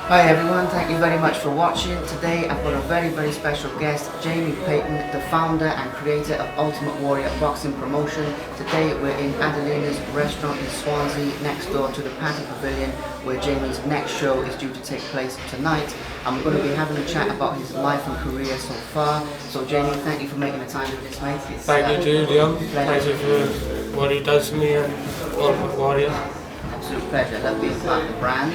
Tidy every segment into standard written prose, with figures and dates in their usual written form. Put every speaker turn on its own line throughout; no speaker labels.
Hi everyone, thank you very much for watching. Today I've got a very special guest, Jamie Paton, the founder and creator of Ultimate Warrior Boxing Promotion. Today we're in Adelina's restaurant in Swansea, next door to the Paton Pavilion, where Jamie's next show is due to take place tonight. And we're going to be having a chat about his life and career so far. So Jamie, thank you for making the time with this, mate.
Thank you too, Leon. Pleasure for what he does for me and Ultimate Warrior.
Absolute pleasure, love being part of the brand.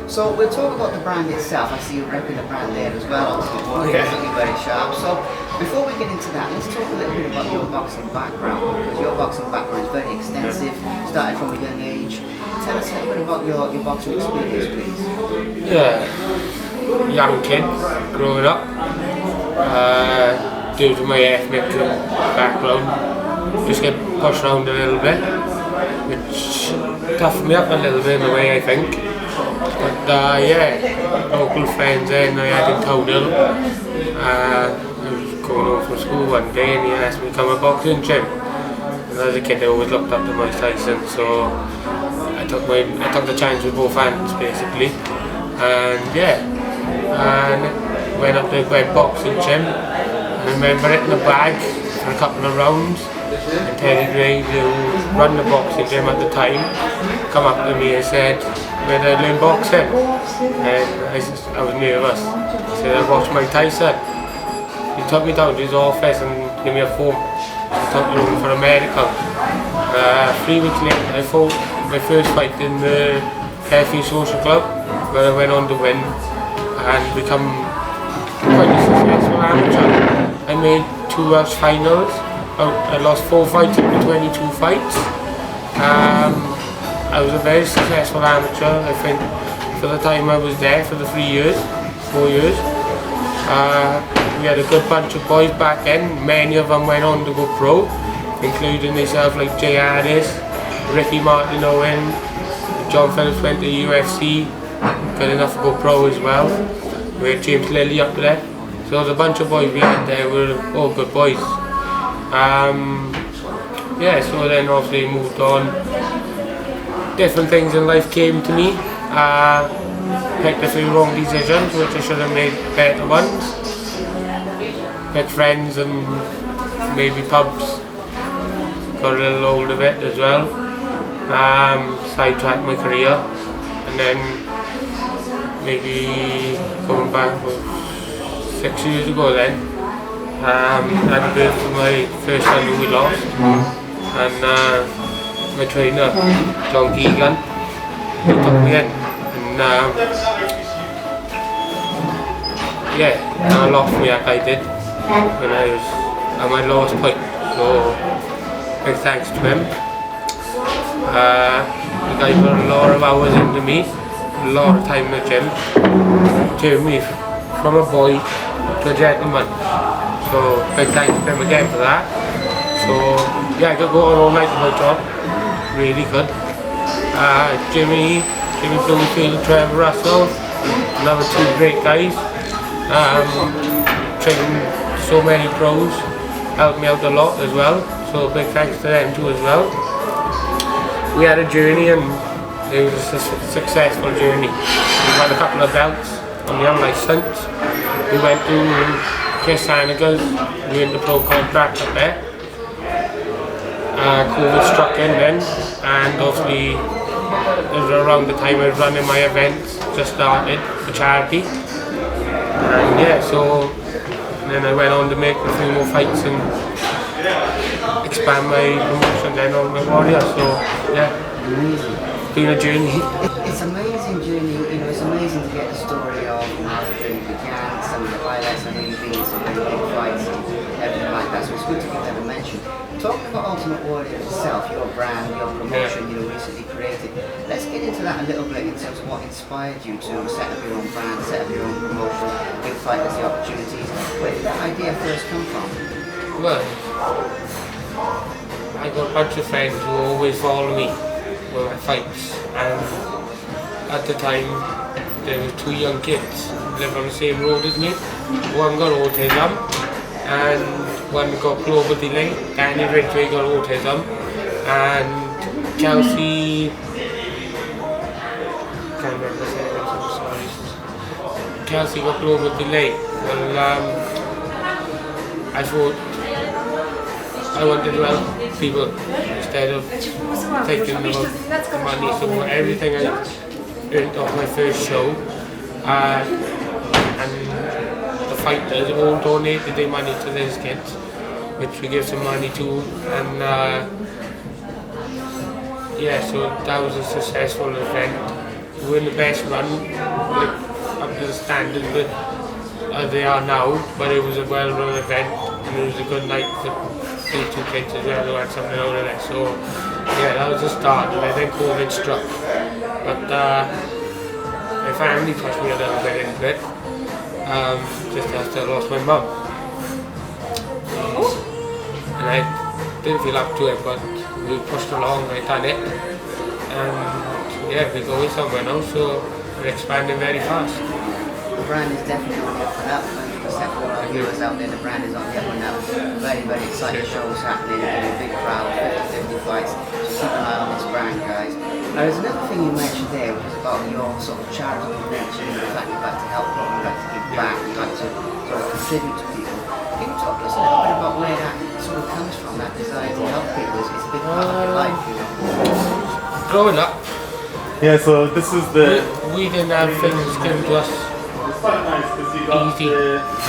So we'll talk about the brand itself. I see you repping the brand there as well, Ultimate Warrior.
Yeah.
Looking very sharp. So before we get into that, let's talk a little bit about your boxing background, because your boxing background is very extensive, started from a young age. Tell us a little bit about your boxing experience, please.
Yeah, young kid, growing up, due to my ethnic background, just get pushed around a little bit, which toughened me up a little bit in a way, I think. But yeah, local friends then I had in Townhill. I was going home from school one day and he asked me to come to a boxing gym. And as a kid I always looked up to Mike Tyson, so I took the chance with both hands basically. And yeah, and went up to a great boxing gym. I remember hitting the bag for a couple of rounds. And Terry Gray, who run the boxing gym at the time, come up to me and said, "Where did I learn boxing?" And I was nervous. I said, "I watched Mike Tyson." He took me down to his office and gave me a phone. I took me home for a medical. 3 weeks later I fought my first fight in the Hartery Social Club, where I went on to win and become quite a successful amateur. I made 2 Welsh finals. I lost 4 fights out of 22 fights. I was a very successful amateur, I think, for the time I was there, for the 4 years. We had a good bunch of boys back then. Many of them went on to go pro, including myself, like Jay Harris, Ricky Martin Owen, John Phillips went to UFC, good enough to go pro as well. We had James Lilly up there. So the bunch of boys we had there were all good boys. Yeah, so then obviously moved on. Different things in life came to me. Picked a few wrong decisions, which I should have made better ones. Picked friends and maybe pubs. Got a little old of it as well. Sidetracked my career, and then maybe going back 6 years ago then. I had a birth for my first son who we lost, and my trainer, John Keegan, he took me in, and yeah, lost me like I did when I was at my lowest point, so big thanks to him. The guy put a lot of hours into me, a lot of time in the gym, turned me from a boy to a gentleman. So big thanks to him again for that. So yeah, I could go on all night with my job. Really good. Jimmy Bloomfield, Trevor Russell, another 2 great guys. Trained so many pros, helped me out a lot as well. So big thanks to them too as well. We had a journey and it was a successful journey. We won a couple of belts on the unlicensed. We went to Chris Haniger's, we in the pro contract up there. COVID struck in then, and obviously it was around the time I was running my events, just started for charity. And yeah, so then I went on to make a few more fights and expand my promotion then on my Warrior. So yeah, it's been a journey.
It's an amazing journey, it's amazing to get the story of how the journey began, some of the highlights. I know you've been in some really big fights and everything like that, so it's good to give that a mention. Talking about Ultimate Warrior itself, your brand, your promotion, recently created, let's get into that a little bit in terms of what inspired you to set up your own brand, set up your own promotion, give fighters the opportunities. Where did that idea first come from?
Well, I got a bunch of friends who always follow me with my fights, and at the time there were 2 young kids who lived on the same road as me. One got autism and one got global delay. Danny Ridgway got autism, and Chelsea, can't remember the name, I'm sorry. Chelsea got global delay. Well, I thought I wanted to help people instead of taking the money. So everything I earned off my first show, and the fighters all donated their money to these kids, which we give some money to, and yeah, so that was a successful event. We weren't the best run, like, up to the standard but they are now, but it was a well-run event and it was a good night for these two kids as well who had something out of it. So yeah, that was the start, and then COVID struck. But my family pushed me a little bit into it, just after I lost my mum. And I didn't feel up to it, but we pushed along, I done it, and yeah, we're going somewhere now, so we're expanding very fast.
The brand is definitely on the up and up, 100% for all our viewers out there, the brand is on the up and up. Very, very exciting shows happening, a big crowd, 50 fights, so keep an eye on this brand, guys. Now there's another thing you mentioned there, which is about your sort of charitable nature, and the fact you like to help people, you like to give back, you like to sort of contribute to people. Can you talk to us a little bit about where that sort of comes from, that desire to help people? It's a big part of your life, you know?
Growing up,
Yeah, so this is the
we didn't have things given to us easy.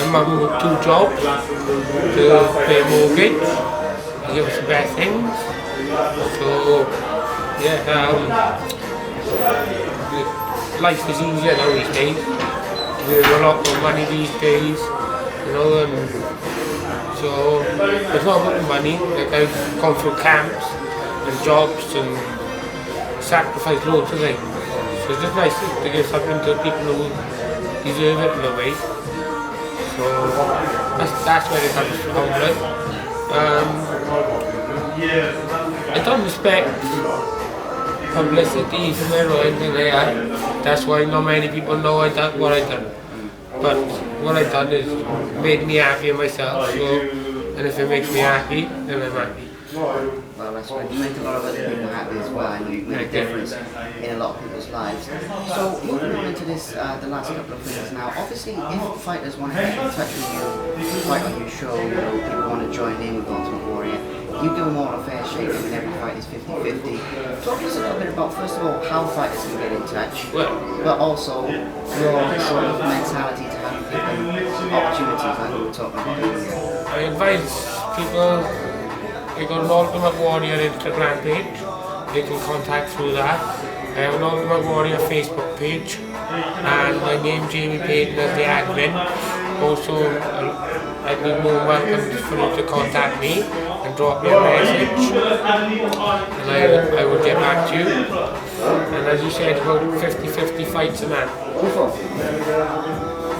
My mum worked 2 jobs to pay a mortgage, to give us the best things. So yeah, life is easier now these days. We have a lot more money these days, you know, and so it's not about the money. Like, I've gone through camps and jobs and sacrificed loads of things. So it's just nice to give something to people who deserve it in a way. So that's where it comes from, right? I don't expect publicity from it or anything like that. That's why not many people know what I done. But what I done is made me happy in myself. So, and if it makes me happy, then I'm happy.
Well, that's right. You make a lot of other people happy as well, and you make a difference in a lot of people's lives. So, moving on into this, the last couple of things now. Obviously, if fighters want to get in touch with you, fight on your show, you know, people want to join in with Ultimate Warrior, you give them all a fair shake. I mean, every fight is 50-50. Talk to us a little bit about, first of all, how fighters can get in touch, but also your sort of mentality to how you give them opportunities, like we were talking about earlier.
I advise people. I got an Ultimate Warrior Instagram page. They can contact through that. I have an Ultimate Warrior Facebook page, and my name Jamie Paton as the admin. Also, I'd be more welcome for you to contact me and drop me a message, and I will get back to you. And as you said, about 50-50 fights a man.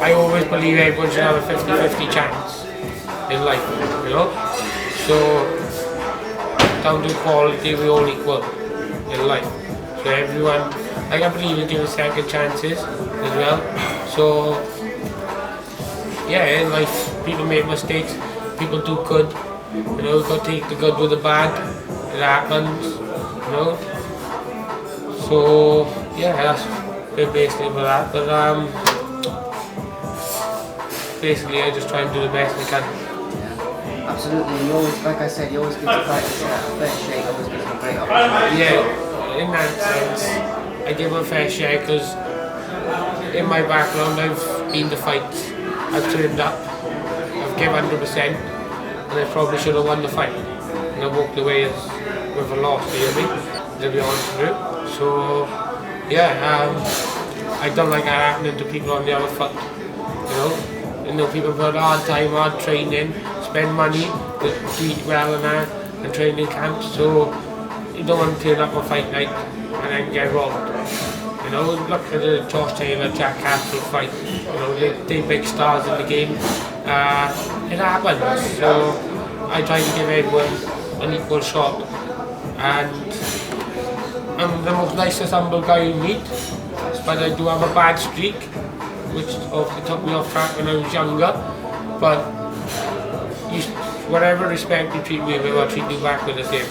I always believe everyone should have a 50-50 chance in life, you know. So, down to quality, we all equal in life. So everyone, I can't believe in giving second chances as well. So yeah, in life, people make mistakes, people do good. You know, we've got to take the good with the bad. It happens, you know. So yeah, that's basically about that. But basically, I just try and do the best I can.
Absolutely, you always, like I said, you always give the fighters a fair shake, always gives them a great opportunity.
Yeah, in that sense, I give them a fair share because in my background I've been to fights, I've turned up, I've given 100%, and I probably should have won the fight. And I walked away with a loss, you hear me? To be honest with you. So, yeah, I don't like that happening to people on the other foot, you know? You know, people put hard time, hard training, spend money to eat well and train in camps, so you don't want to turn up on fight night and then get robbed. You know, look at the Josh Taylor, Jack Castle fight, you know, they're big stars in the game. It happens, so I try to give everyone an equal shot, and I'm the most nicest, humble guy you meet, but I do have a bad streak, which obviously took me off track when I was younger, but whatever respect you treat me with, I'll treat you back with the same.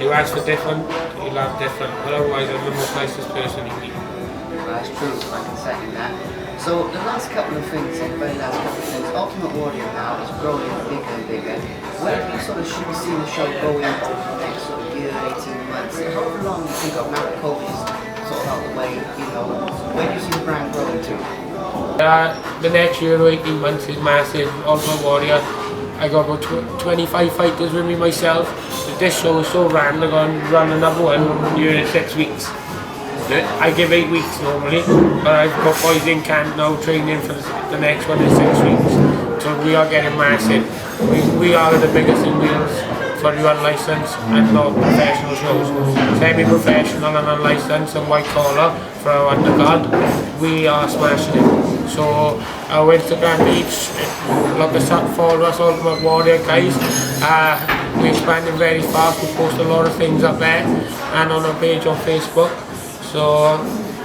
You ask for different, you'll have different, but otherwise I'm the most nicest person you meet.
That's true, I can second that. So the last couple of things, the very last couple of things, Ultimate Warrior now is growing bigger and bigger. Where do you sort of should we see the show going over the next sort of year, 18 months? How long do you think of now that COVID is sort of out the way, you know, where do you see the brand growing to?
The next year or 18 months is massive. Ultimate Warrior, I got about 25 fighters with me myself. But this show is so random, I'm going to run another one during 6 weeks. I give 8 weeks normally, but I've got boys in camp now training for the next one in 6 weeks. So we are getting massive. We are the biggest in Wales for the unlicensed and not professional shows. Semi-professional and unlicensed and white collar for our undercard, we are smashing it. So our Instagram page, look us up, follow us, Ultimate Warrior guys. We're expanding very fast, we post a lot of things up there and on our page on Facebook. So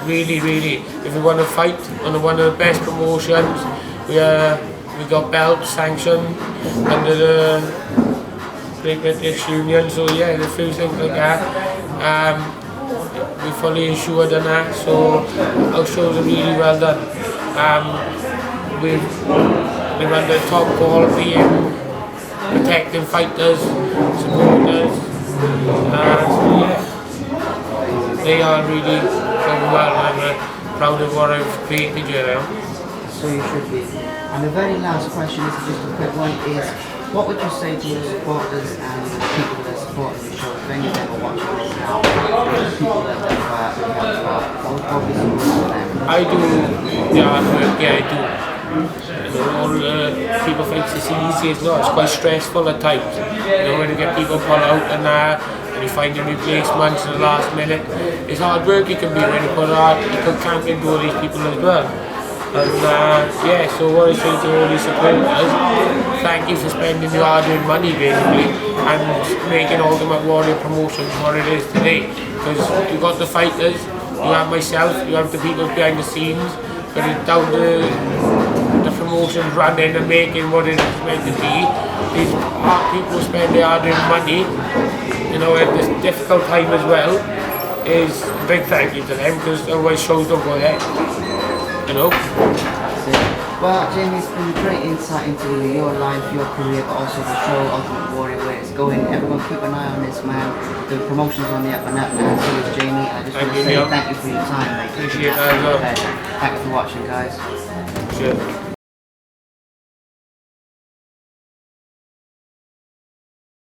really, if you want to fight on one of the best promotions, we got belts sanctioned under the Great British Union. So yeah, a few things like that. We fully insured on that. So our shows are really well done. We're under top quality in protecting fighters, supporters. So yeah. They are really going well, and I'm proud of what I've created here.
So you should be. And the very last question is just a quick one, is what would you say to your supporters and the people that support the show? If any of them are watching this now, the people that have what would you say to them?
I do the artwork, yeah I do. All people think it's easy, it's not, it's quite stressful at times. You know, when you get people pull out and you find a replacement to the last minute. It's hard work you can be when you put art, you can camp into all these people as well. And yeah, so what I say to all these supporters, thank you for spending your hard-earned money basically and making Ultimate Warrior promotions what it is today. Because you got the fighters, you have myself, you have the people behind the scenes, but it's down to the promotions running and making what it is meant to be. These people spend their hard-earned money, you know, at this difficult time as well, is a big thank you to them, because otherwise shows don't go ahead, you know.
Well, Jamie, it's been a great insight into your life, your career, but also the show, Ultimate Warrior, where it's going. Everyone keep an eye on this man. The promotion's on the up and up, and so is Jamie. I just want to say thank you for your time, mate.
Appreciate that as well.
Thank you for watching, guys.
Sure.